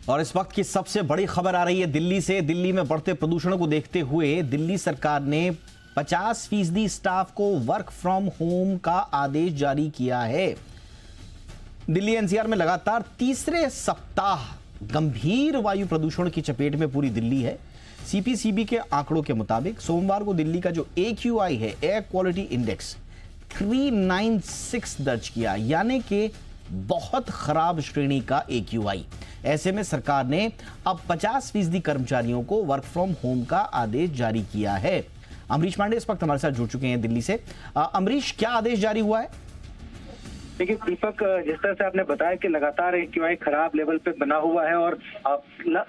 और इस वक्त की सबसे बड़ी खबर आ रही है दिल्ली से। दिल्ली में बढ़ते प्रदूषण को देखते हुए दिल्ली सरकार ने 50% स्टाफ को वर्क फ्रॉम होम का आदेश जारी किया है। दिल्ली एनसीआर में लगातार तीसरे सप्ताह गंभीर वायु प्रदूषण की चपेट में पूरी दिल्ली है। सीपीसीबी के आंकड़ों के मुताबिक सोमवार को दिल्ली का जो AQI है, एयर क्वालिटी इंडेक्स, 396 दर्ज किया, यानी कि बहुत खराब श्रेणी का AQI। ऐसे में सरकार ने अब 50% कर्मचारियों को वर्क फ्रॉम होम का आदेश जारी किया है। अमरीश पांडे इस वक्त हमारे साथ जुड़ चुके हैं दिल्ली से। अमरीश, क्या आदेश जारी हुआ है? देखिए दीपक, जिस तरह से आपने बताया कि लगातार AQI खराब लेवल पे बना हुआ है और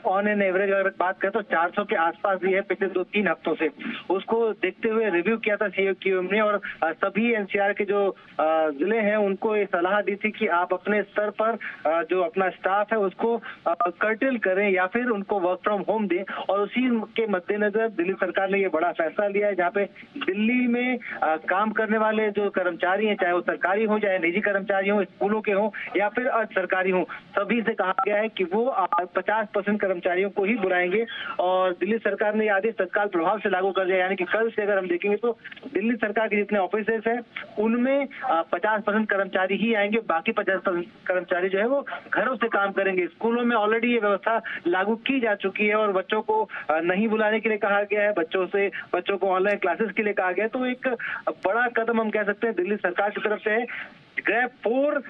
ऑन एन एवरेज अगर बात करें तो 400 के आसपास भी है पिछले 2-3 हफ्तों से। उसको देखते हुए रिव्यू किया था CAQM ने और सभी NCR के जो जिले हैं उनको ये सलाह दी थी कि आप अपने स्तर पर जो अपना स्टाफ है उसको कर्टेल करें या फिर उनको वर्क फ्रॉम होम दें। और उसी के मद्देनजर दिल्ली सरकार ने ये बड़ा फैसला लिया है, जहाँ पे दिल्ली में काम करने वाले जो कर्मचारी हैं, चाहे वो सरकारी हो चाहे निजी कर्मचारी हो, स्कूलों के हो या फिर अर्ध सरकारी हो, सभी से कहा गया है कि वो 50% कर्मचारियों को ही बुलाएंगे। और दिल्ली सरकार ने यह आदेश तत्काल प्रभाव से लागू कर दिया, यानी कि कल से अगर हम देखेंगे तो दिल्ली सरकार के जितने ऑफिसेस हैं उनमें 50% कर्मचारी ही आएंगे, बाकी 50% कर्मचारी जो है वो घरों से काम करेंगे। स्कूलों में ऑलरेडी ये व्यवस्था लागू की जा चुकी है और बच्चों को नहीं बुलाने के लिए कहा गया है, बच्चों को ऑनलाइन क्लासेस के लिए कहा गया है। तो एक बड़ा कदम हम कह सकते हैं दिल्ली सरकार की तरफ से है। ग्रेड 4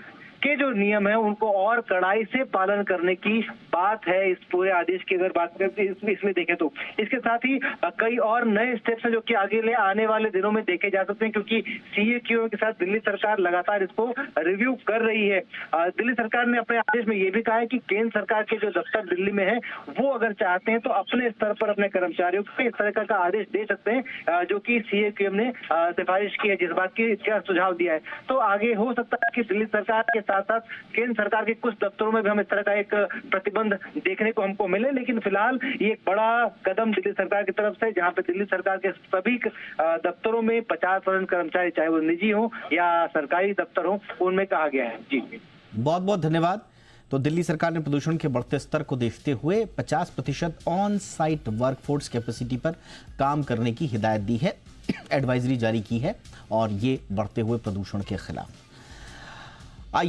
के जो नियम है उनको और कड़ाई से पालन करने की बात है इस पूरे आदेश की अगर बात करें इसमें देखें तो। इसके साथ ही कई और नए स्टेप्स हैं जो कि आगे आने वाले दिनों में देखे जा सकते हैं, क्योंकि CAQM के साथ दिल्ली सरकार लगातार इसको रिव्यू कर रही है। दिल्ली सरकार ने अपने आदेश में ये भी कहा है कि केंद्र सरकार के जो दफ्तर दिल्ली में है वो अगर चाहते हैं तो अपने स्तर पर अपने कर्मचारियों को इस तरह का आदेश दे सकते हैं, जो कि CAQM ने सिफारिश की है, जिस बात की सुझाव दिया है। तो आगे हो सकता है कि दिल्ली सरकार के साथ साथ केंद्र सरकार के कुछ दफ्तरों में भी हम इस तरह का एक प्रतिबंध देखने को हमको मिले। लेकिन फिलहाल ये एक बड़ा कदम दिल्ली सरकार की तरफ से, जहां पे दिल्ली सरकार के सभी दफ्तरों में 50% कर्मचारी, चाहे वो निजी हो या सरकारी दफ्तर हो, उनमें कहा गया है। जी बहुत बहुत धन्यवाद। तो दिल्ली सरकार ने प्रदूषण के बढ़ते स्तर को देखते हुए 50% ऑन साइट वर्कफोर्स कैपेसिटी पर काम करने की हिदायत दी है, एडवाइजरी जारी की है और ये बढ़ते हुए प्रदूषण के खिलाफ।